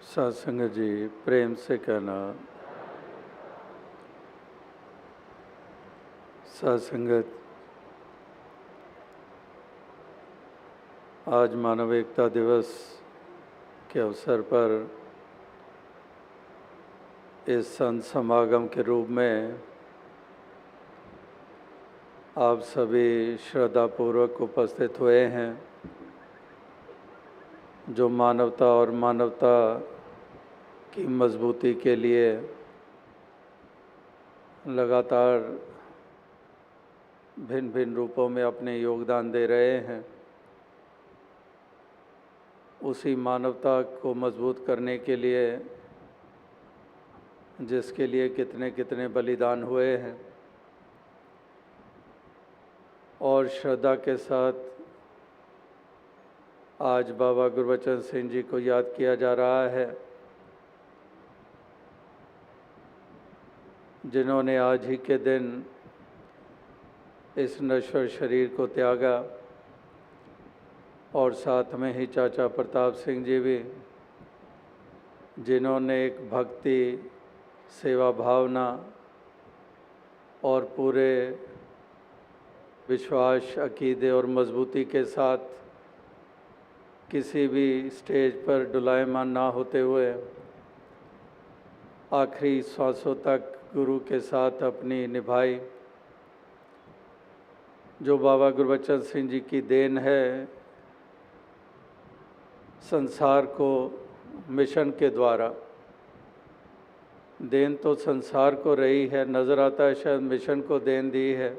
सत्संग जी प्रेम से कहना। सत्संगत, आज मानव एकता दिवस के अवसर पर इस संत समागम के रूप में आप सभी श्रद्धापूर्वक उपस्थित हुए हैं, जो मानवता और मानवता की मजबूती के लिए लगातार भिन्न भिन्न रूपों में अपने योगदान दे रहे हैं। उसी मानवता को मजबूत करने के लिए जिसके लिए कितने कितने बलिदान हुए हैं, और श्रद्धा के साथ आज बाबा गुरबचन सिंह जी को याद किया जा रहा है, जिन्होंने आज ही के दिन इस नश्वर शरीर को त्यागा। और साथ में ही चाचा प्रताप सिंह जी भी, जिन्होंने एक भक्ति, सेवा भावना और पूरे विश्वास, अकीदे और मजबूती के साथ किसी भी स्टेज पर डुलायमान ना होते हुए आखिरी सांसों तक गुरु के साथ अपनी निभाई। जो बाबा गुरबचन सिंह जी की देन है, संसार को मिशन के द्वारा। देन तो संसार को रही है, नज़र आता है शायद मिशन को देन दी है।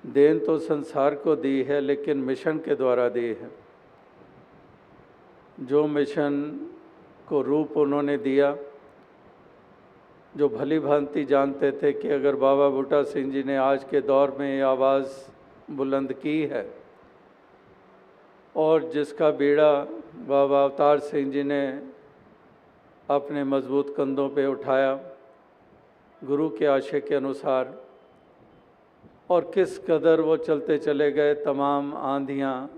देन तो संसार को दी है, लेकिन मिशन के द्वारा दी है। जो मिशन को रूप उन्होंने दिया, जो भली भांति जानते थे कि अगर बाबा बूटा सिंह जी ने आज के दौर में ये आवाज़ बुलंद की है, और जिसका बीड़ा बाबा अवतार सिंह जी ने अपने मजबूत कंधों पे उठाया गुरु के आशय के अनुसार, और किस कदर वो चलते चले गए। तमाम आंधियाँ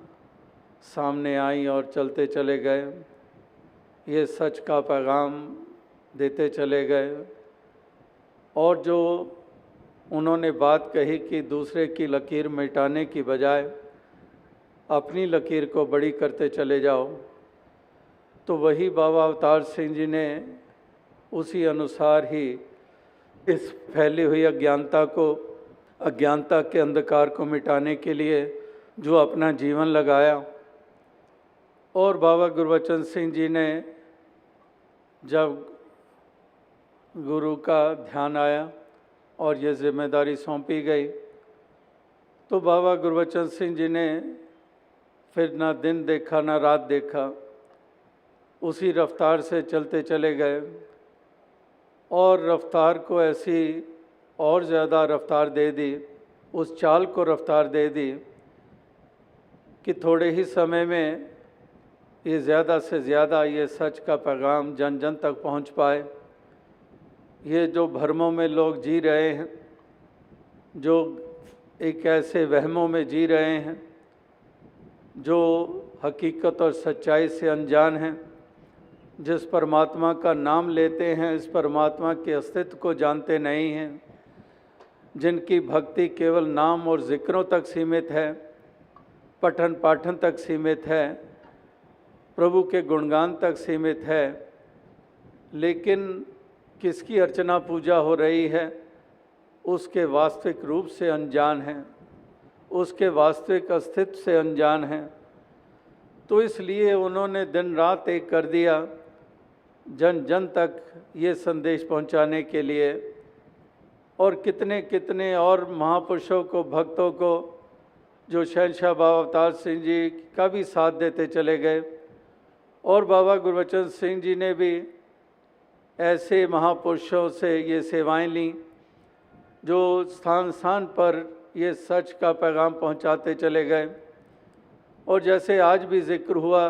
सामने आईं और चलते चले गए, ये सच का पैगाम देते चले गए। और जो उन्होंने बात कही कि दूसरे की लकीर मिटाने की बजाय अपनी लकीर को बड़ी करते चले जाओ, तो वही बाबा अवतार सिंह जी ने उसी अनुसार ही इस फैली हुई अज्ञानता के अंधकार को मिटाने के लिए जो अपना जीवन लगाया। और बाबा गुरबचन सिंह जी ने जब गुरु का ध्यान आया और ये जिम्मेदारी सौंपी गई, तो बाबा गुरबचन सिंह जी ने फिर ना दिन देखा ना रात देखा, उसी रफ्तार से चलते चले गए। और रफ्तार को ऐसी और ज़्यादा रफ्तार दे दी, उस चाल को रफ्तार दे दी कि थोड़े ही समय में ये ज़्यादा से ज़्यादा ये सच का पैगाम जन जन तक पहुंच पाए। ये जो भ्रमों में लोग जी रहे हैं, जो एक ऐसे वहमों में जी रहे हैं, जो हकीकत और सच्चाई से अनजान हैं, जिस परमात्मा का नाम लेते हैं इस परमात्मा के अस्तित्व को जानते नहीं हैं, जिनकी भक्ति केवल नाम और जिक्रों तक सीमित है, पठन पाठन तक सीमित है, प्रभु के गुणगान तक सीमित है, लेकिन किसकी अर्चना पूजा हो रही है उसके वास्तविक रूप से अनजान हैं, उसके वास्तविक अस्तित्व से अनजान हैं। तो इसलिए उन्होंने दिन रात एक कर दिया जन जन तक ये संदेश पहुंचाने के लिए। और कितने कितने और महापुरुषों को, भक्तों को, जो शहंशाह बाबा अवतार सिंह जी का भी साथ देते चले गए। और बाबा गुरबचन सिंह जी ने भी ऐसे महापुरुषों से ये सेवाएं लीं, जो स्थान स्थान पर ये सच का पैगाम पहुंचाते चले गए। और जैसे आज भी जिक्र हुआ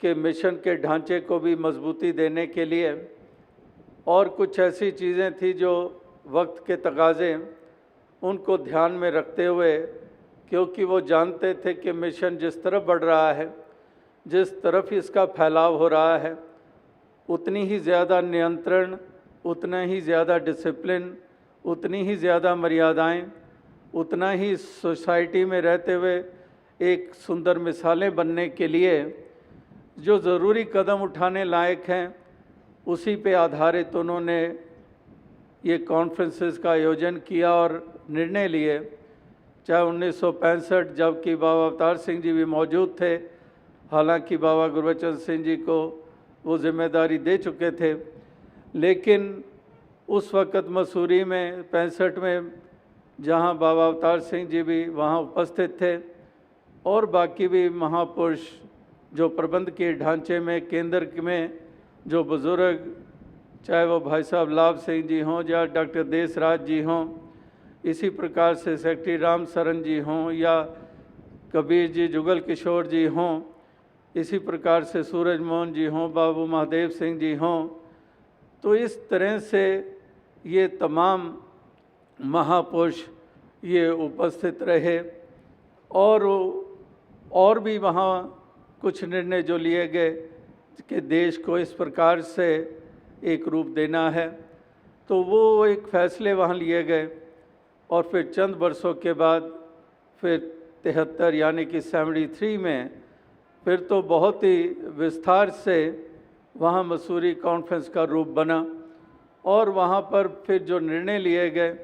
कि मिशन के ढांचे को भी मजबूती देने के लिए और कुछ ऐसी चीज़ें थी जो वक्त के तकाज़े, उनको ध्यान में रखते हुए, क्योंकि वो जानते थे कि मिशन जिस तरफ बढ़ रहा है जिस तरफ इसका फैलाव हो रहा है, उतनी ही ज़्यादा नियंत्रण, उतना ही ज़्यादा डिसिप्लिन, उतनी ही ज़्यादा मर्यादाएं, उतना ही सोसाइटी में रहते हुए एक सुंदर मिसालें बनने के लिए जो ज़रूरी कदम उठाने लायक हैं, उसी पे आधारित उन्होंने ये कॉन्फ्रेंसेस का आयोजन किया और निर्णय लिए। चाहे 1965 जबकि बाबा अवतार सिंह जी भी मौजूद थे, हालांकि बाबा गुरबचन सिंह जी को वो जिम्मेदारी दे चुके थे, लेकिन उस वक़्त मसूरी में 65 में जहां बाबा अवतार सिंह जी भी वहां उपस्थित थे और बाकी भी महापुरुष जो प्रबंध के ढांचे में केंद्र में जो बुज़ुर्ग, चाहे वो भाई साहब लाभ सिंह जी हों या डॉक्टर देसराज जी हों, इसी प्रकार से सेक्रेटरी राम सरन जी हों या कबीर जी जुगल किशोर जी हों, इसी प्रकार से सूरज मोहन जी हों, बाबू महादेव सिंह जी हों, तो इस तरह से ये तमाम महापुरुष ये उपस्थित रहे और भी वहाँ कुछ निर्णय जो लिए गए कि देश को इस प्रकार से एक रूप देना है, तो वो एक फ़ैसले वहाँ लिए गए और फिर चंद वर्षों के बाद फिर 73 यानी कि 73 में फिर तो बहुत ही विस्तार से वहाँ मसूरी कॉन्फ्रेंस का रूप बना और वहाँ पर फिर जो निर्णय लिए गए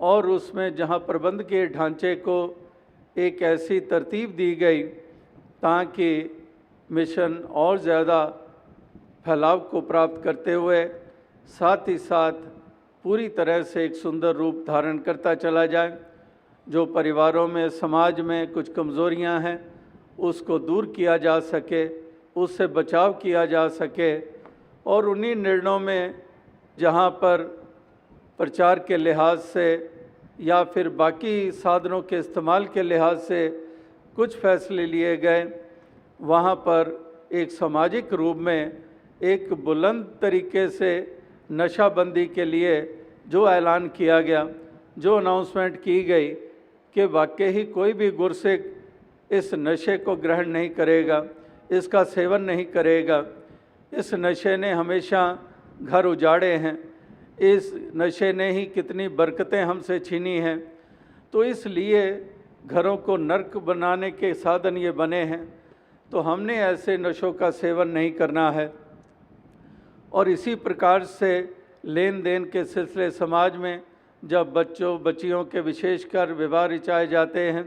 और उसमें जहाँ प्रबंध के ढांचे को एक ऐसी तरतीब दी गई ताकि मिशन और ज़्यादा फैलाव को प्राप्त करते हुए साथ ही साथ पूरी तरह से एक सुंदर रूप धारण करता चला जाए। जो परिवारों में, समाज में कुछ कमज़ोरियां हैं, उसको दूर किया जा सके, उससे बचाव किया जा सके और उन्हीं निर्णयों में जहां पर प्रचार के लिहाज से या फिर बाकी साधनों के इस्तेमाल के लिहाज से कुछ फैसले लिए गए, वहाँ पर एक सामाजिक रूप में एक बुलंद तरीके से नशाबंदी के लिए जो ऐलान किया गया, जो अनाउंसमेंट की गई कि वाकई ही कोई भी गुरसिक इस नशे को ग्रहण नहीं करेगा, इसका सेवन नहीं करेगा। इस नशे ने हमेशा घर उजाड़े हैं, इस नशे ने ही कितनी बरकतें हमसे छीनी हैं, तो इसलिए घरों को नर्क बनाने के साधन ये बने हैं, तो हमने ऐसे नशों का सेवन नहीं करना है। और इसी प्रकार से लेन देन के सिलसिले समाज में जब बच्चियों के विशेषकर विवाह रिचाए जाते हैं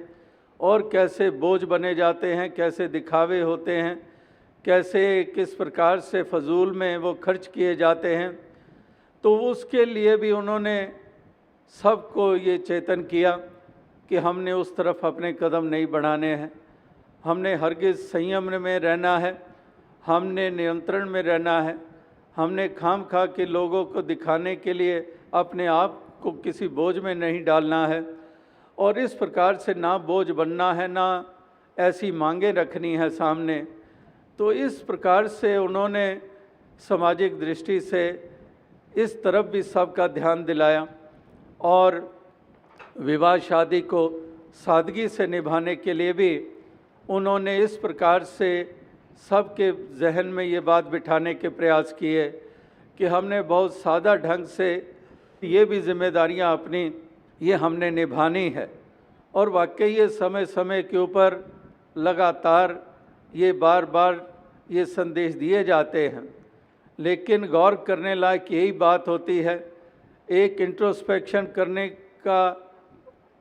और कैसे बोझ बने जाते हैं, कैसे दिखावे होते हैं, कैसे किस प्रकार से फजूल में वो खर्च किए जाते हैं, तो उसके लिए भी उन्होंने सबको ये चेतन किया कि हमने उस तरफ अपने कदम नहीं बढ़ाने हैं। हमने हरगिज़ संयम में रहना है, हमने नियंत्रण में रहना है, हमने खाम खा के लोगों को दिखाने के लिए अपने आप को किसी बोझ में नहीं डालना है और इस प्रकार से ना बोझ बनना है, ना ऐसी मांगें रखनी है सामने। तो इस प्रकार से उन्होंने सामाजिक दृष्टि से इस तरफ भी सबका ध्यान दिलाया और विवाह शादी को सादगी से निभाने के लिए भी उन्होंने इस प्रकार से सबके जहन में ये बात बिठाने के प्रयास किए कि हमने बहुत सादा ढंग से ये भी जिम्मेदारियां अपनी ये हमने निभानी है। और वाकई ये समय समय के ऊपर लगातार ये बार बार ये संदेश दिए जाते हैं, लेकिन गौर करने लायक यही बात होती है, एक इंट्रोस्पेक्शन करने का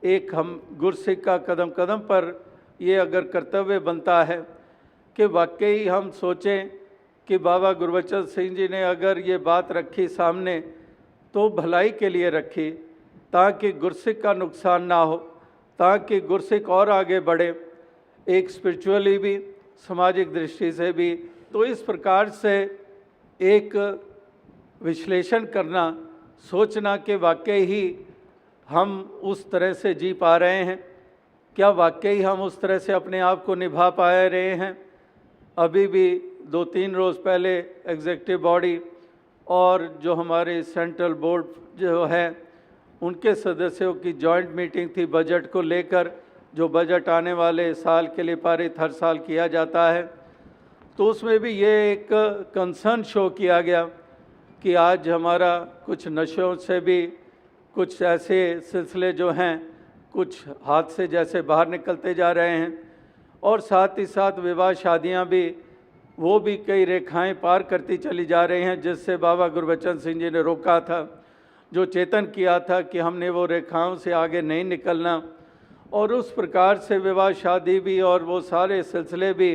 एक हम गुरसिक का कदम कदम पर ये अगर कर्तव्य बनता है कि वाकई हम सोचें कि बाबा गुरबचन सिंह जी ने अगर ये बात रखी सामने तो भलाई के लिए रखी, ताकि गुरसिक का नुकसान ना हो, ताकि गुरसिक और आगे बढ़े, एक स्पिरिचुअली भी, सामाजिक दृष्टि से भी। तो इस प्रकार से एक विश्लेषण करना, सोचना कि वाकई ही हम उस तरह से जी पा रहे हैं, क्या वाकई हम उस तरह से अपने आप को निभा पा रहे हैं। अभी भी 2-3 रोज़ पहले एग्जीक्यूटिव बॉडी और जो हमारे सेंट्रल बोर्ड जो है उनके सदस्यों की जॉइंट मीटिंग थी बजट को लेकर, जो बजट आने वाले साल के लिए पारित हर साल किया जाता है। तो उसमें भी ये एक कंसर्न शो किया गया कि आज हमारा कुछ नशों से भी कुछ ऐसे सिलसिले जो हैं कुछ हाथ से जैसे बाहर निकलते जा रहे हैं, और साथ ही साथ विवाह शादियां भी वो भी कई रेखाएं पार करती चली जा रही हैं, जिससे बाबा गुरबचन सिंह जी ने रोका था, जो चेतन किया था कि हमने वो रेखाओं से आगे नहीं निकलना। और उस प्रकार से विवाह शादी भी और वो सारे सिलसिले भी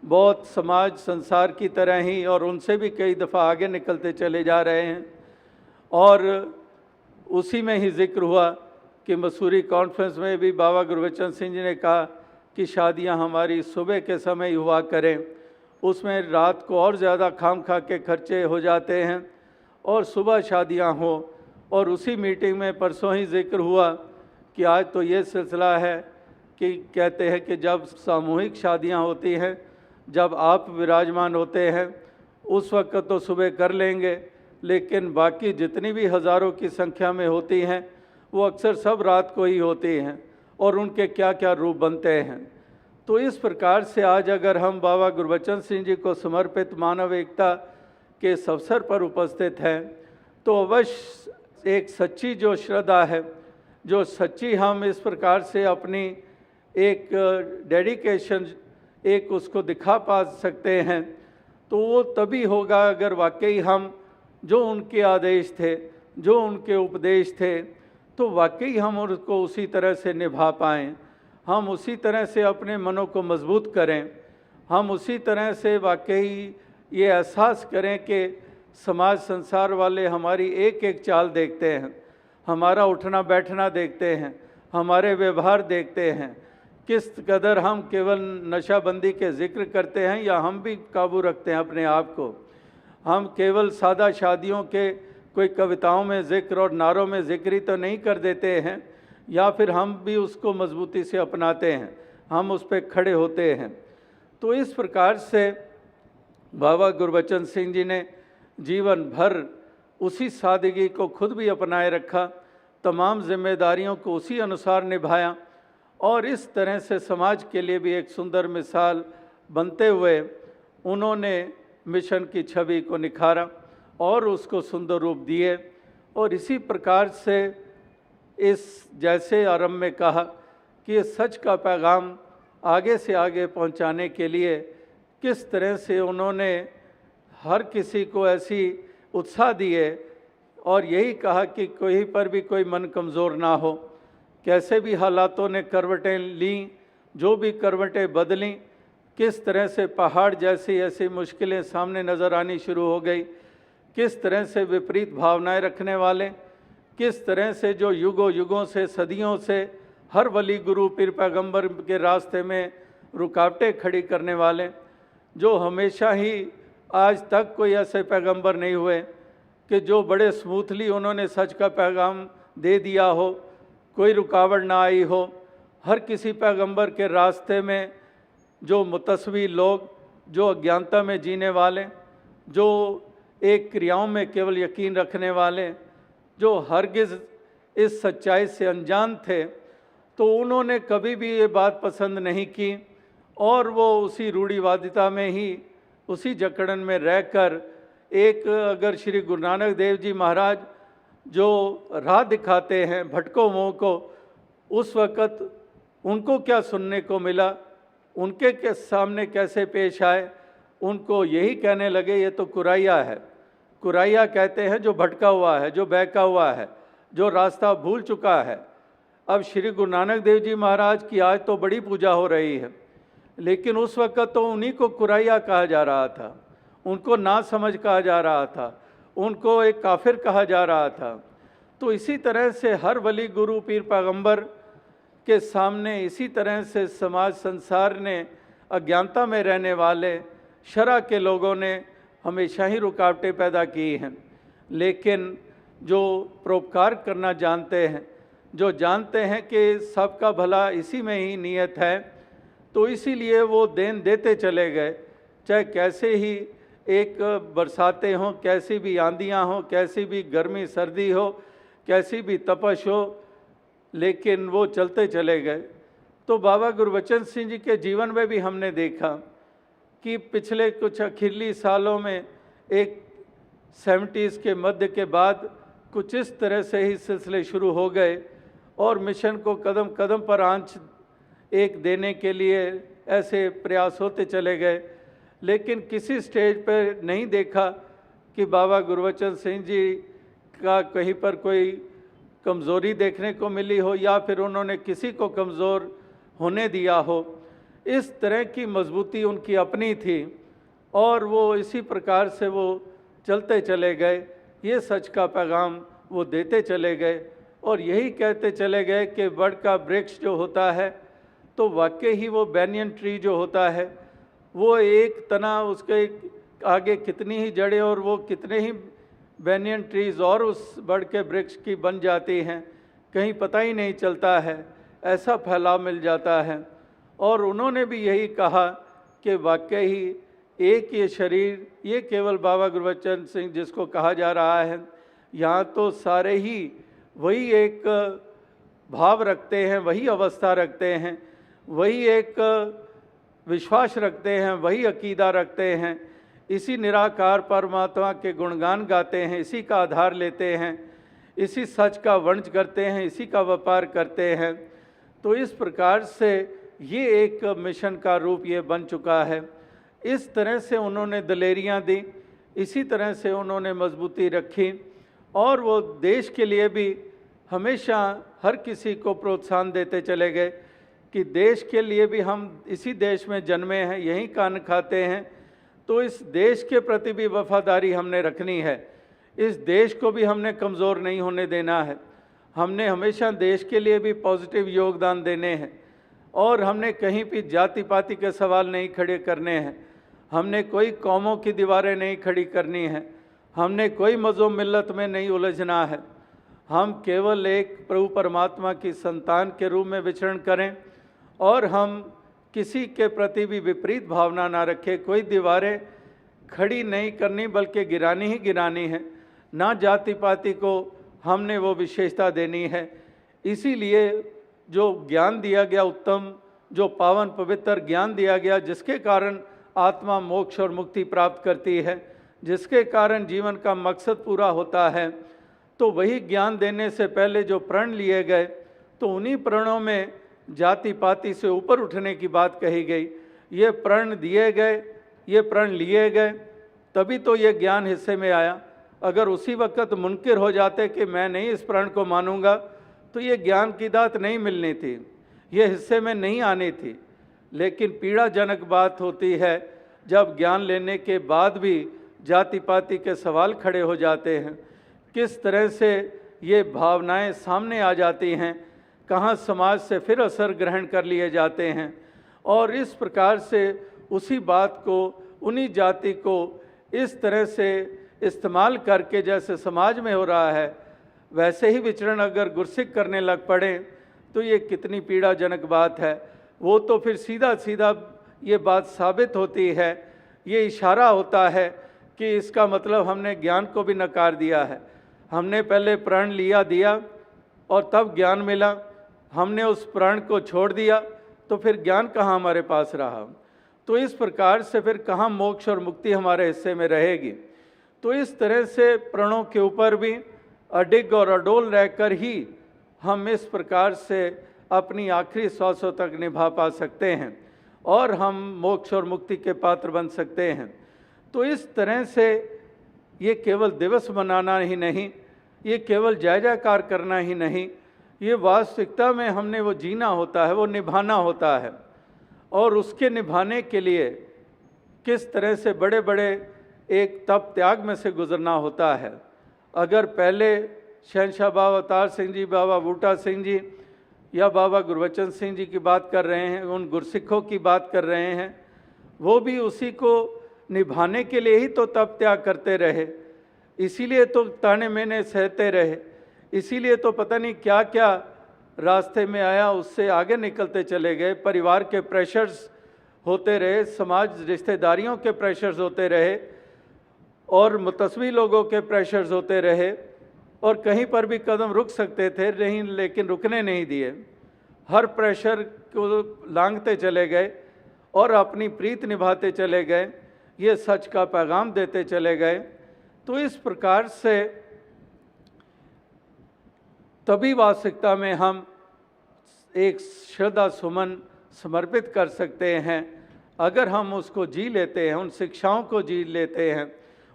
बहुत समाज संसार की तरह ही और उनसे भी कई दफ़ा आगे निकलते चले जा रहे हैं। और उसी में ही जिक्र हुआ कि मसूरी कॉन्फ्रेंस में भी बाबा गुरबचन सिंह जी ने कहा कि शादियां हमारी सुबह के समय हुआ करें, उसमें रात को और ज़्यादा खाम खा के खर्चे हो जाते हैं, और सुबह शादियां हो। और उसी मीटिंग में परसों ही जिक्र हुआ कि आज तो ये सिलसिला है कि कहते हैं कि जब सामूहिक शादियां होती हैं, जब आप विराजमान होते हैं उस वक्त तो सुबह कर लेंगे, लेकिन बाकी जितनी भी हज़ारों की संख्या में होती हैं वो अक्सर सब रात को ही होती हैं, और उनके क्या क्या रूप बनते हैं। तो इस प्रकार से आज अगर हम बाबा गुरबचन सिंह जी को समर्पित मानव एकता के इस अवसर पर उपस्थित हैं, तो अवश्य एक सच्ची जो श्रद्धा है, जो सच्ची हम इस प्रकार से अपनी एक डेडिकेशन एक उसको दिखा पा सकते हैं, तो वो तभी होगा अगर वाकई हम जो उनके आदेश थे, जो उनके उपदेश थे, तो वाकई हम उसको उसी तरह से निभा पाएँ, हम उसी तरह से अपने मनों को मजबूत करें, हम उसी तरह से वाकई ये एहसास करें कि समाज संसार वाले हमारी एक एक चाल देखते हैं, हमारा उठना बैठना देखते हैं, हमारे व्यवहार देखते हैं, किस कदर हम केवल नशाबंदी के जिक्र करते हैं या हम भी काबू रखते हैं अपने आप को, हम केवल सादा शादियों के कोई कविताओं में जिक्र और नारों में जिक्र ही तो नहीं कर देते हैं, या फिर हम भी उसको मजबूती से अपनाते हैं, हम उस पर खड़े होते हैं। तो इस प्रकार से बाबा गुरबचन सिंह जी ने जीवन भर उसी सादगी को खुद भी अपनाए रखा, तमाम जिम्मेदारियों को उसी अनुसार निभाया, और इस तरह से समाज के लिए भी एक सुंदर मिसाल बनते हुए उन्होंने मिशन की छवि को निखारा और उसको सुंदर रूप दिए। और इसी प्रकार से इस जैसे आरंभ में कहा कि ये सच का पैगाम आगे से आगे पहुंचाने के लिए किस तरह से उन्होंने हर किसी को ऐसी उत्साह दिए, और यही कहा कि कोई पर भी कोई मन कमज़ोर ना हो, कैसे भी हालातों ने करवटें लीं, जो भी करवटें बदलीं, किस तरह से पहाड़ जैसी ऐसी मुश्किलें सामने नज़र आनी शुरू हो गई, किस तरह से विपरीत भावनाएं रखने वाले, किस तरह से जो युगों युगों से सदियों से हर वली गुरु पीर पैगंबर के रास्ते में रुकावटें खड़ी करने वाले, जो हमेशा ही आज तक कोई ऐसे पैगंबर नहीं हुए कि जो बड़े स्मूथली उन्होंने सच का पैगाम दे दिया हो, कोई रुकावट ना आई हो। हर किसी पैगंबर के रास्ते में जो मुतस्वी लोग, जो अज्ञानता में जीने वाले, जो एक क्रियाओं में केवल यकीन रखने वाले, जो हरगिज़ इस सच्चाई से अनजान थे, तो उन्होंने कभी भी ये बात पसंद नहीं की, और वो उसी रूढ़िवादिता में ही, उसी जकड़न में रहकर एक अगर श्री गुरु नानक देव जी महाराज जो राह दिखाते हैं भटको मोह को, उस वक़्त उनको क्या सुनने को मिला, उनके के सामने कैसे पेश आए, उनको यही कहने लगे ये तो कुराइया है। कुराइया कहते हैं जो भटका हुआ है, जो बहका हुआ है, जो रास्ता भूल चुका है। अब श्री गुरु नानक देव जी महाराज की आज तो बड़ी पूजा हो रही है, लेकिन उस वक़्त तो उन्हीं को कुराइया कहा जा रहा था, उनको ना समझ कहा जा रहा था, उनको एक काफिर कहा जा रहा था। तो इसी तरह से हर वली गुरु पीर पैगंबर के सामने इसी तरह से समाज संसार ने, अज्ञानता में रहने वाले शरा के लोगों ने हमेशा ही रुकावटें पैदा की हैं। लेकिन जो परोपकार करना जानते हैं, जो जानते हैं कि सबका भला इसी में ही नियत है, तो इसीलिए वो देन देते चले गए, चाहे कैसे ही एक बरसातें हों, कैसी भी आंधियाँ हों, कैसी भी गर्मी सर्दी हो, कैसी भी तपश हो, लेकिन वो चलते चले गए। तो बाबा गुरबचन सिंह जी के जीवन में भी हमने देखा कि पिछले कुछ आखिरी सालों में एक 70s के मध्य के बाद कुछ इस तरह से ही सिलसिले शुरू हो गए और मिशन को कदम कदम पर आंच एक देने के लिए ऐसे प्रयास होते चले गए, लेकिन किसी स्टेज पर नहीं देखा कि बाबा गुरबचन सिंह जी का कहीं पर कोई कमज़ोरी देखने को मिली हो या फिर उन्होंने किसी को कमज़ोर होने दिया हो। इस तरह की मजबूती उनकी अपनी थी और वो इसी प्रकार से वो चलते चले गए। ये सच का पैगाम वो देते चले गए और यही कहते चले गए कि बड़ का वृक्ष जो होता है तो वाकई ही वो बैनियन ट्री जो होता है वो एक तना, उसके आगे कितनी ही जड़ें और वो कितने ही बैनियन ट्रीज़ और उस बड़ के वृक्ष की बन जाती हैं, कहीं पता ही नहीं चलता है, ऐसा फैलाव मिल जाता है। और उन्होंने भी यही कहा कि वाकई ही एक ये शरीर, ये केवल बाबा गुरबचन सिंह जिसको कहा जा रहा है, यहाँ तो सारे ही वही एक भाव रखते हैं, वही अवस्था रखते हैं, वही एक विश्वास रखते हैं, वही अकीदा रखते हैं, इसी निराकार परमात्मा के गुणगान गाते हैं, इसी का आधार लेते हैं, इसी सच का वंश करते हैं, इसी का व्यापार करते हैं। तो इस प्रकार से ये एक मिशन का रूप ये बन चुका है। इस तरह से उन्होंने दलेरियाँ दी, इसी तरह से उन्होंने मजबूती रखी और वो देश के लिए भी हमेशा हर किसी को प्रोत्साहन देते चले गए कि देश के लिए भी हम इसी देश में जन्मे हैं, यहीं का अन्न खाते हैं, तो इस देश के प्रति भी वफादारी हमने रखनी है। इस देश को भी हमने कमज़ोर नहीं होने देना है। हमने हमेशा देश के लिए भी पॉजिटिव योगदान देने हैं और हमने कहीं भी जाति पाति के सवाल नहीं खड़े करने हैं। हमने कोई कौमों की दीवारें नहीं खड़ी करनी है। हमने कोई मज़हब मिल्लत में नहीं उलझना है। हम केवल एक प्रभु परमात्मा की संतान के रूप में विचरण करें और हम किसी के प्रति भी विपरीत भावना ना रखें। कोई दीवारें खड़ी नहीं करनी बल्कि गिरानी ही गिरानी है। ना जाति पाति को हमने वो विशेषता देनी है। इसीलिए जो ज्ञान दिया गया, उत्तम जो पावन पवित्र ज्ञान दिया गया, जिसके कारण आत्मा मोक्ष और मुक्ति प्राप्त करती है, जिसके कारण जीवन का मकसद पूरा होता है, तो वही ज्ञान देने से पहले जो प्रण लिए गए तो उन्हीं प्रणों में जाति पाति से ऊपर उठने की बात कही गई। ये प्रण दिए गए, ये प्रण लिए गए, तभी तो ये ज्ञान हिस्से में आया। अगर उसी वक्त मुनकिर हो जाते कि मैं नहीं इस प्रण को मानूंगा, तो ये ज्ञान की दात नहीं मिलनी थी, ये हिस्से में नहीं आनी थी। लेकिन पीड़ाजनक बात होती है जब ज्ञान लेने के बाद भी जाति पाति के सवाल खड़े हो जाते हैं। किस तरह से ये भावनाएं सामने आ जाती हैं, कहाँ समाज से फिर असर ग्रहण कर लिए जाते हैं और इस प्रकार से उसी बात को, उन्हीं जाति को इस तरह से इस्तेमाल करके जैसे समाज में हो रहा है, वैसे ही विचरण अगर गुरसिक करने लग पड़े तो ये कितनी पीड़ाजनक बात है। वो तो फिर सीधा सीधा ये बात साबित होती है, ये इशारा होता है कि इसका मतलब हमने ज्ञान को भी नकार दिया है। हमने पहले प्रण दिया और तब ज्ञान मिला, हमने उस प्रण को छोड़ दिया तो फिर ज्ञान कहाँ हमारे पास रहा। तो इस प्रकार से फिर कहाँ मोक्ष और मुक्ति हमारे हिस्से में रहेगी। तो इस तरह से प्रणों के ऊपर भी अडिग और अडोल रहकर ही हम इस प्रकार से अपनी आखिरी श्वासों तक निभा पा सकते हैं और हम मोक्ष और मुक्ति के पात्र बन सकते हैं। तो इस तरह से ये केवल दिवस मनाना ही नहीं, ये केवल जय जयकार करना ही नहीं, ये वास्तविकता में हमने वो जीना होता है, वो निभाना होता है। और उसके निभाने के लिए किस तरह से बड़े बड़े एक तप त्याग में से गुजरना होता है। अगर पहले शहंशाह बाबा अवतार सिंह जी, बाबा बूटा सिंह जी या बाबा गुरबचन सिंह जी की बात कर रहे हैं, उन गुरसिखों की बात कर रहे हैं, वो भी उसी को निभाने के लिए ही तो तप त्याग करते रहे, इसीलिए तो ताने मेने सहते रहे, इसीलिए तो पता नहीं क्या क्या रास्ते में आया, उससे आगे निकलते चले गए। परिवार के प्रेशर्स होते रहे, समाज रिश्तेदारियों के प्रेशर्स होते रहे और मुतस्वी लोगों के प्रेशर्स होते रहे और कहीं पर भी कदम रुक सकते थे नहीं, लेकिन रुकने नहीं दिए। हर प्रेशर को लांघते चले गए और अपनी प्रीत निभाते चले गए, ये सच का पैगाम देते चले गए। तो इस प्रकार से तभी वास्तविकता में हम एक श्रद्धा सुमन समर्पित कर सकते हैं अगर हम उसको जी लेते हैं, उन शिक्षाओं को जी लेते हैं,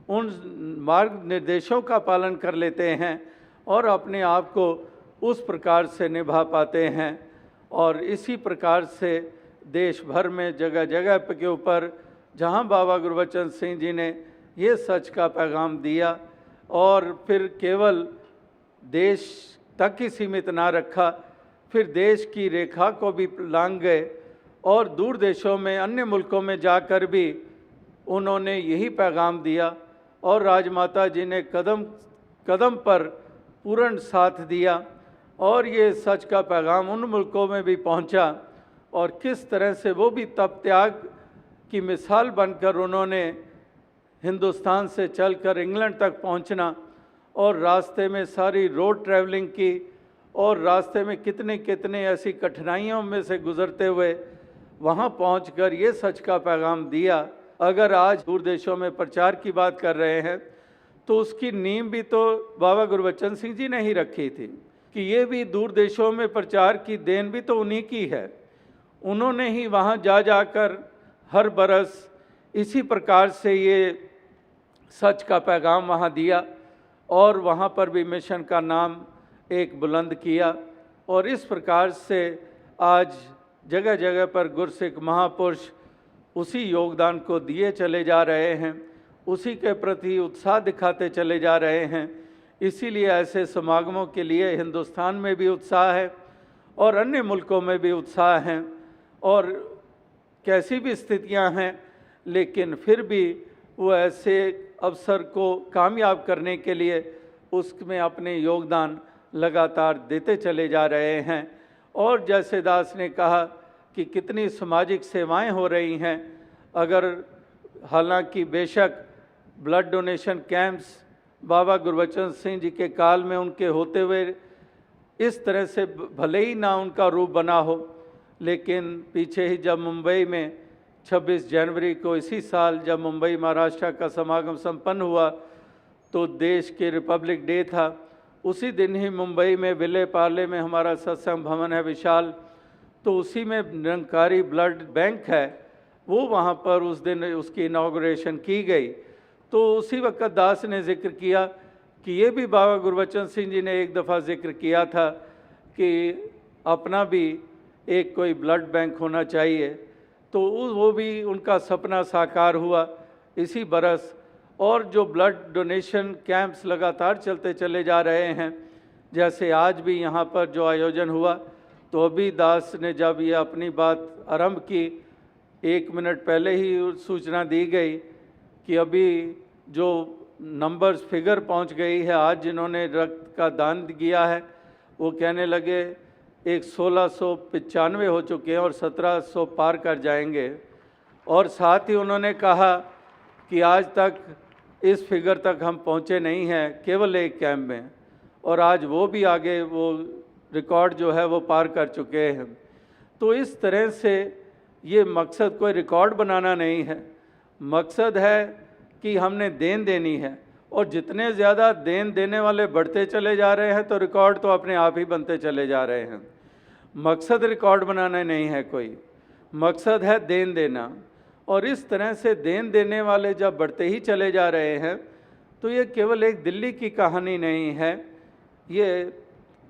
उन मार्ग निर्देशों का पालन कर लेते हैं और अपने आप को उस प्रकार से निभा पाते हैं। और इसी प्रकार से देश भर में जगह जगह के ऊपर जहाँ बाबा गुरबचन सिंह जी ने ये सच का पैगाम दिया और फिर केवल देश तक ही सीमित ना रखा, फिर देश की रेखा को भी लांघ गए और दूर देशों में, अन्य मुल्कों में जाकर भी उन्होंने यही पैगाम दिया और राजमाता जी ने कदम कदम पर पूर्ण साथ दिया और ये सच का पैगाम उन मुल्कों में भी पहुंचा। और किस तरह से वो भी तप त्याग की मिसाल बनकर उन्होंने हिंदुस्तान से चलकर इंग्लैंड तक पहुंचना और रास्ते में सारी रोड ट्रैवलिंग की और रास्ते में कितने कितने ऐसी कठिनाइयों में से गुजरते हुए वहाँ पहुंचकर ये सच का पैगाम दिया। अगर आज दूर देशों में प्रचार की बात कर रहे हैं तो उसकी नींव भी तो बाबा गुरबचन सिंह जी ने ही रखी थी कि ये भी दूर देशों में प्रचार की देन भी तो उन्हीं की है। उन्होंने ही वहाँ जा जाकर हर बरस इसी प्रकार से ये सच का पैगाम वहाँ दिया और वहाँ पर भी मिशन का नाम एक बुलंद किया। और इस प्रकार से आज जगह जगह पर गुरसिख महापुरुष उसी योगदान को दिए चले जा रहे हैं, उसी के प्रति उत्साह दिखाते चले जा रहे हैं। इसीलिए ऐसे समागमों के लिए हिंदुस्तान में भी उत्साह है और अन्य मुल्कों में भी उत्साह हैं और कैसी भी स्थितियां हैं, लेकिन फिर भी वो ऐसे अवसर को कामयाब करने के लिए उसमें अपने योगदान लगातार देते चले जा रहे हैं। और जैसे दास ने कहा कि कितनी सामाजिक सेवाएं हो रही हैं। अगर हालांकि बेशक ब्लड डोनेशन कैंप्स बाबा गुरबचन सिंह जी के काल में उनके होते हुए इस तरह से भले ही ना उनका रूप बना हो, लेकिन पीछे ही जब मुंबई में 26 जनवरी को इसी साल जब मुंबई महाराष्ट्र का समागम संपन्न हुआ तो देश के रिपब्लिक डे था। उसी दिन ही मुंबई में विले पार्ले में हमारा सत्संग भवन है विशाल, तो उसी में निरंकारी ब्लड बैंक है, वो वहाँ पर उस दिन उसकी इनाग्रेशन की गई। तो उसी वक्त दास ने जिक्र किया कि ये भी बाबा गुरबचन सिंह जी ने एक दफ़ा जिक्र किया था कि अपना भी एक कोई ब्लड बैंक होना चाहिए। तो वो भी उनका सपना साकार हुआ इसी बरस। और जो ब्लड डोनेशन कैंप्स लगातार चलते चले जा रहे हैं, जैसे आज भी यहाँ पर जो आयोजन हुआ, तो अभी दास ने जब ये अपनी बात आरंभ की 1 मिनट पहले ही सूचना दी गई कि अभी जो नंबर्स फिगर पहुँच गई है, आज जिन्होंने रक्त का दान किया है वो कहने लगे एक 1695 हो चुके हैं और 1700 पार कर जाएंगे। और साथ ही उन्होंने कहा कि आज तक इस फिगर तक हम पहुँचे नहीं हैं केवल एक कैंप में, और आज वो भी आगे वो रिकॉर्ड जो है वो पार कर चुके हैं। तो इस तरह से ये मकसद कोई रिकॉर्ड बनाना नहीं है, मकसद है कि हमने देन देनी है। और जितने ज़्यादा देन देने वाले बढ़ते चले जा रहे हैं तो रिकॉर्ड तो अपने आप ही बनते चले जा रहे हैं। मकसद रिकॉर्ड बनाना नहीं है, कोई मकसद है देन देना। और इस तरह से देन देने वाले जब बढ़ते ही चले जा रहे हैं तो ये केवल एक दिल्ली की कहानी नहीं है, ये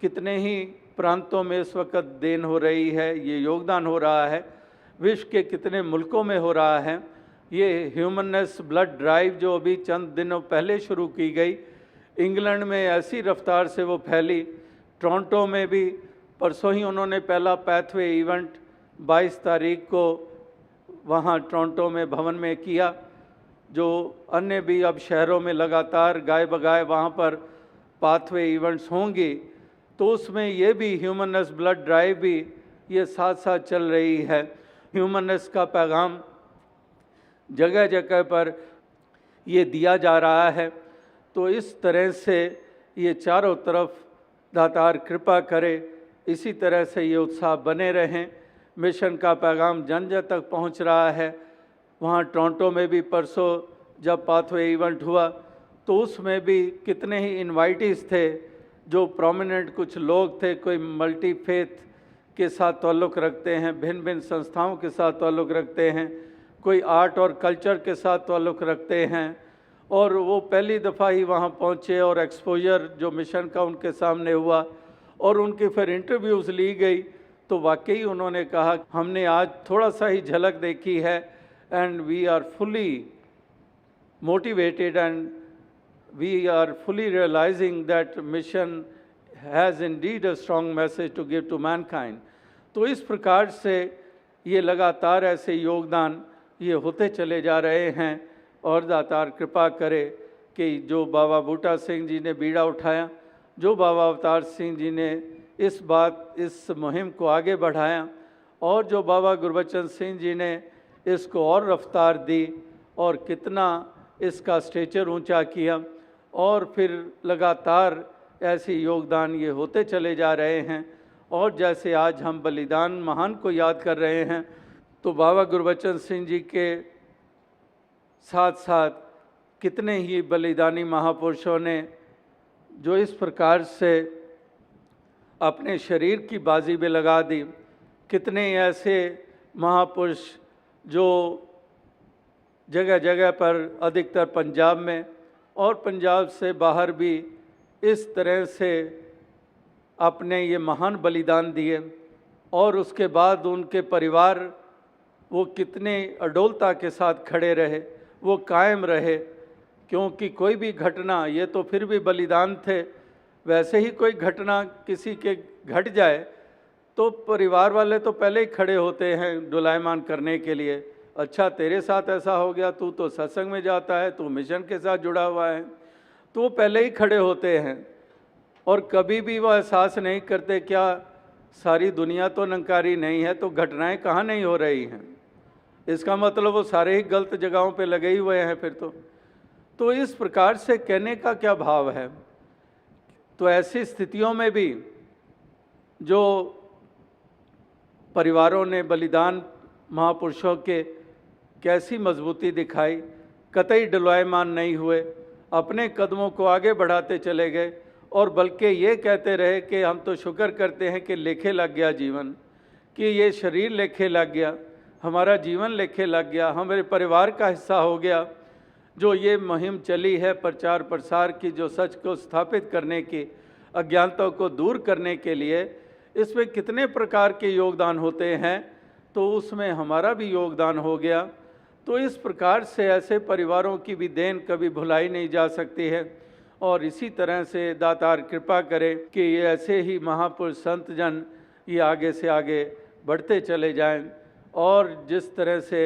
कितने ही प्रांतों में इस वक्त देन हो रही है, ये योगदान हो रहा है, विश्व के कितने मुल्कों में हो रहा है। ये ह्यूमननेस ब्लड ड्राइव जो अभी चंद दिनों पहले शुरू की गई, इंग्लैंड में ऐसी रफ्तार से वो फैली। टोरंटो में भी परसों ही उन्होंने पहला पैथवे इवेंट 22 तारीख को वहाँ टोरंटो में भवन में किया, जो अन्य भी अब शहरों में लगातार गाय बगाए वहाँ पर पाथवे इवेंट्स होंगी। तो उसमें ये भी ह्यूमननेस ब्लड ड्राइव भी ये साथ साथ चल रही है। ह्यूमननेस का पैगाम जगह जगह पर ये दिया जा रहा है। तो इस तरह से ये चारों तरफ दातार कृपा करे, इसी तरह से ये उत्साह बने रहें। मिशन का पैगाम जन जन तक पहुंच रहा है। वहाँ टोरंटो में भी परसों जब पाथवे इवेंट हुआ तो उसमें भी कितने ही इनवाइटीज़ थे, जो प्रोमिनेंट कुछ लोग थे, कोई मल्टी फेथ के साथ ताल्लुक़ रखते हैं, भिन्न भिन्न संस्थाओं के साथ ताल्लुक़ रखते हैं, कोई आर्ट और कल्चर के साथ ताल्लुक़ रखते हैं, और वो पहली दफ़ा ही वहाँ पहुँचे और एक्सपोजर जो मिशन का उनके सामने हुआ और उनकी फिर इंटरव्यूज़ ली गई, तो वाकई उन्होंने कहा हमने आज थोड़ा सा ही झलक देखी है and we are fully motivated and we are fully realizing that mission has indeed a strong message to give to mankind. तो इस प्रकार से ये लगातार ऐसे योगदान ये होते चले जा रहे हैं और दातार कृपा करे कि जो बाबा बूटा सिंह जी ने बीड़ा उठाया, जो बाबा अवतार सिंह जी ने इस मुहिम को आगे बढ़ाया और जो बाबा गुरबचन सिंह जी ने इसको और रफ्तार दी और कितना इसका स्टेचर ऊंचा किया, और फिर लगातार ऐसे योगदान ये होते चले जा रहे हैं। और जैसे आज हम बलिदान महान को याद कर रहे हैं, तो बाबा गुरबचन सिंह जी के साथ साथ कितने ही बलिदानी महापुरुषों ने जो इस प्रकार से अपने शरीर की बाजी में लगा दी, कितने ऐसे महापुरुष जो जगह जगह पर, अधिकतर पंजाब में और पंजाब से बाहर भी इस तरह से अपने ये महान बलिदान दिए, और उसके बाद उनके परिवार वो कितने अडोलता के साथ खड़े रहे, वो कायम रहे, क्योंकि कोई भी घटना, ये तो फिर भी बलिदान थे, वैसे ही कोई घटना किसी के घट जाए तो परिवार वाले तो पहले ही खड़े होते हैं डोलायमान करने के लिए। अच्छा तेरे साथ ऐसा हो गया, तू तो सत्संग में जाता है, तू मिशन के साथ जुड़ा हुआ है, तो वो पहले ही खड़े होते हैं और कभी भी वो एहसास नहीं करते क्या सारी दुनिया तो नंकारी नहीं है, तो घटनाएं कहाँ नहीं हो रही हैं। इसका मतलब वो सारे ही गलत जगहों पे लगे ही हुए हैं फिर तो इस प्रकार से कहने का क्या भाव है। तो ऐसी स्थितियों में भी जो परिवारों ने बलिदान महापुरुषों के कैसी मजबूती दिखाई, कतई डलवायमान नहीं हुए, अपने कदमों को आगे बढ़ाते चले गए और बल्कि ये कहते रहे कि हम तो शुक्र करते हैं कि लेखे लग गया जीवन, कि ये शरीर लेखे लग गया, हमारा जीवन लेखे लग गया, हमारे परिवार का हिस्सा हो गया। जो ये मुहिम चली है प्रचार प्रसार की, जो सच को स्थापित करने की, अज्ञानता को दूर करने के लिए, इसमें कितने प्रकार के योगदान होते हैं, तो उसमें हमारा भी योगदान हो गया। तो इस प्रकार से ऐसे परिवारों की भी देन कभी भुलाई नहीं जा सकती है। और इसी तरह से दातार कृपा करे कि ये ऐसे ही महापुरुष संत जन ये आगे से आगे बढ़ते चले जाएं, और जिस तरह से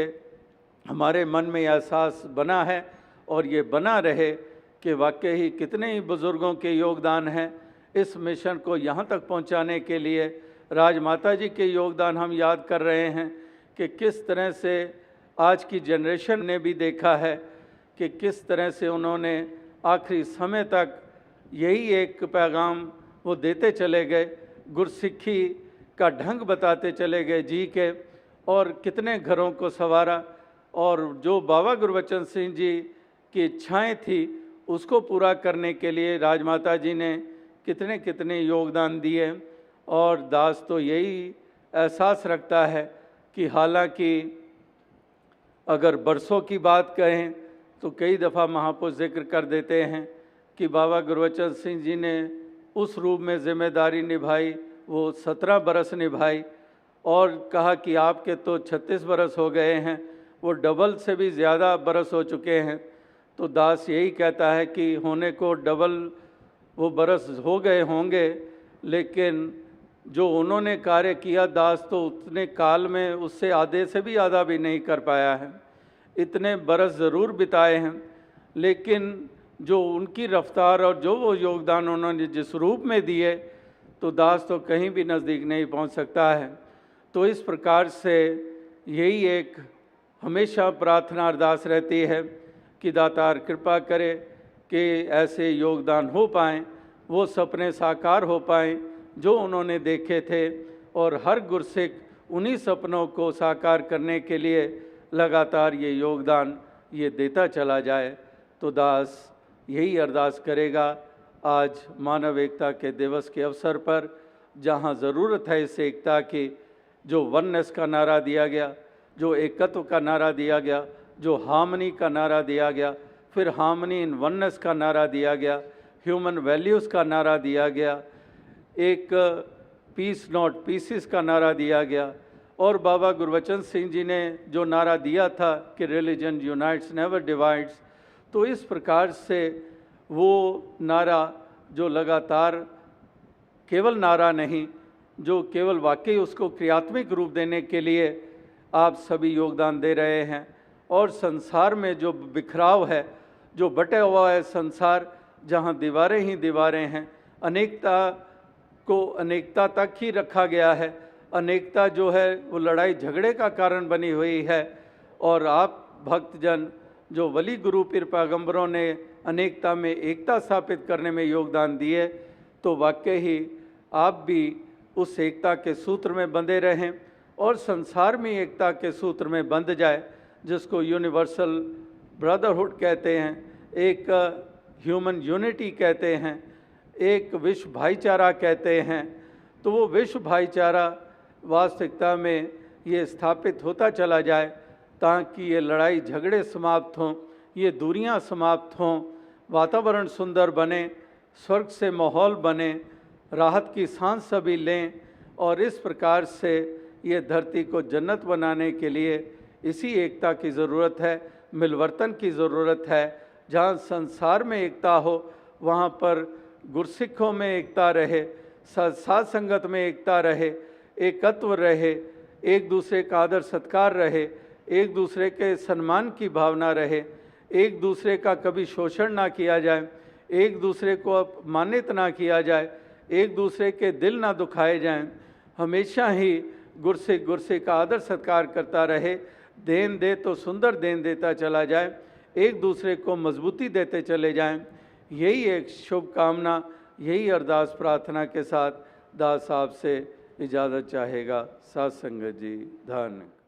हमारे मन में एहसास बना है और ये बना रहे कि वाकई ही कितने ही बुज़ुर्गों के योगदान हैं इस मिशन को यहाँ तक पहुँचाने के लिए। राजमाता जी के योगदान हम याद कर रहे हैं कि किस तरह से आज की जनरेशन ने भी देखा है कि किस तरह से उन्होंने आखिरी समय तक यही एक पैगाम वो देते चले गए, गुरसिक्खी का ढंग बताते चले गए जी के, और कितने घरों को संवारा। और जो बाबा गुरबचन सिंह जी की इच्छाएं थी उसको पूरा करने के लिए राजमाता जी ने कितने कितने योगदान दिए। और दास तो यही एहसास रखता है कि हालांकि अगर बरसों की बात करें तो कई दफ़ा महापुरुष जिक्र कर देते हैं कि बाबा गुरबचन सिंह जी ने उस रूप में ज़िम्मेदारी निभाई, वो 17 बरस निभाई, और कहा कि आपके तो 36 बरस हो गए हैं, वो डबल से भी ज़्यादा बरस हो चुके हैं। तो दास यही कहता है कि होने को डबल वो बरस हो गए होंगे, लेकिन जो उन्होंने कार्य किया दास तो उतने काल में उससे आधे से भी आधा भी नहीं कर पाया है। इतने बरस ज़रूर बिताए हैं, लेकिन जो उनकी रफ्तार और जो वो योगदान उन्होंने जिस रूप में दिए, तो दास तो कहीं भी नज़दीक नहीं पहुंच सकता है। तो इस प्रकार से यही एक हमेशा प्रार्थना अरदास रहती है कि दातार कृपा करे कि ऐसे योगदान हो पाएँ, वो सपने साकार हो पाएँ जो उन्होंने देखे थे, और हर गुरसिख उन्हीं सपनों को साकार करने के लिए लगातार ये योगदान ये देता चला जाए। तो दास यही अरदास करेगा आज मानव एकता के दिवस के अवसर पर, जहाँ ज़रूरत है इस एकता की, जो वननेस का नारा दिया गया, जो एकत्व का नारा दिया गया, जो हार्मनी का नारा दिया गया, फिर हार्मनी इन वननेस का नारा दिया गया, ह्यूमन वैल्यूज़ का नारा दिया गया, एक पीस नॉट पीसेस का नारा दिया गया, और बाबा गुरबचन सिंह जी ने जो नारा दिया था कि रिलीजन यूनाइट्स नेवर डिवाइड्स, तो इस प्रकार से वो नारा जो लगातार केवल नारा नहीं, जो केवल वाकई उसको क्रियात्मक रूप देने के लिए आप सभी योगदान दे रहे हैं। और संसार में जो बिखराव है, जो बटा हुआ है संसार, जहाँ दीवारें ही दीवारें हैं, अनेकता को अनेकता तक ही रखा गया है, अनेकता जो है वो लड़ाई झगड़े का कारण बनी हुई है। और आप भक्तजन जो वली गुरु पीर पैगंबरों ने अनेकता में एकता स्थापित करने में योगदान दिए, तो वाकई ही आप भी उस एकता के सूत्र में बंधे रहें और संसार में एकता के सूत्र में बंध जाए, जिसको यूनिवर्सल ब्रदरहुड कहते हैं, एक ह्यूमन यूनिटी कहते हैं, एक विश्व भाईचारा कहते हैं। तो वो विश्व भाईचारा वास्तविकता में ये स्थापित होता चला जाए, ताकि ये लड़ाई झगड़े समाप्त हों, ये दूरियां समाप्त हों, वातावरण सुंदर बने, स्वर्ग से माहौल बने, राहत की सांस सभी लें। और इस प्रकार से ये धरती को जन्नत बनाने के लिए इसी एकता की ज़रूरत है, मिलवर्तन की ज़रूरत है। जहाँ संसार में एकता हो, वहाँ पर गुरसिखों में एकता रहे, साथ संगत में एकता रहे, एकत्व रहे, एक दूसरे का आदर सत्कार रहे, एक दूसरे के सम्मान की भावना रहे, एक दूसरे का कभी शोषण ना किया जाए, एक दूसरे को अपमानित ना किया जाए, एक दूसरे के दिल ना दुखाए जाएं, हमेशा ही गुरसिख का आदर सत्कार करता रहे, देन दे तो सुंदर देन देता चला जाए, एक दूसरे को मजबूती देते चले जाएं। यही एक शुभकामना, यही अरदास प्रार्थना के साथ दास साहब से इजाज़त चाहेगा। साथ संगत जी, धन्यवाद।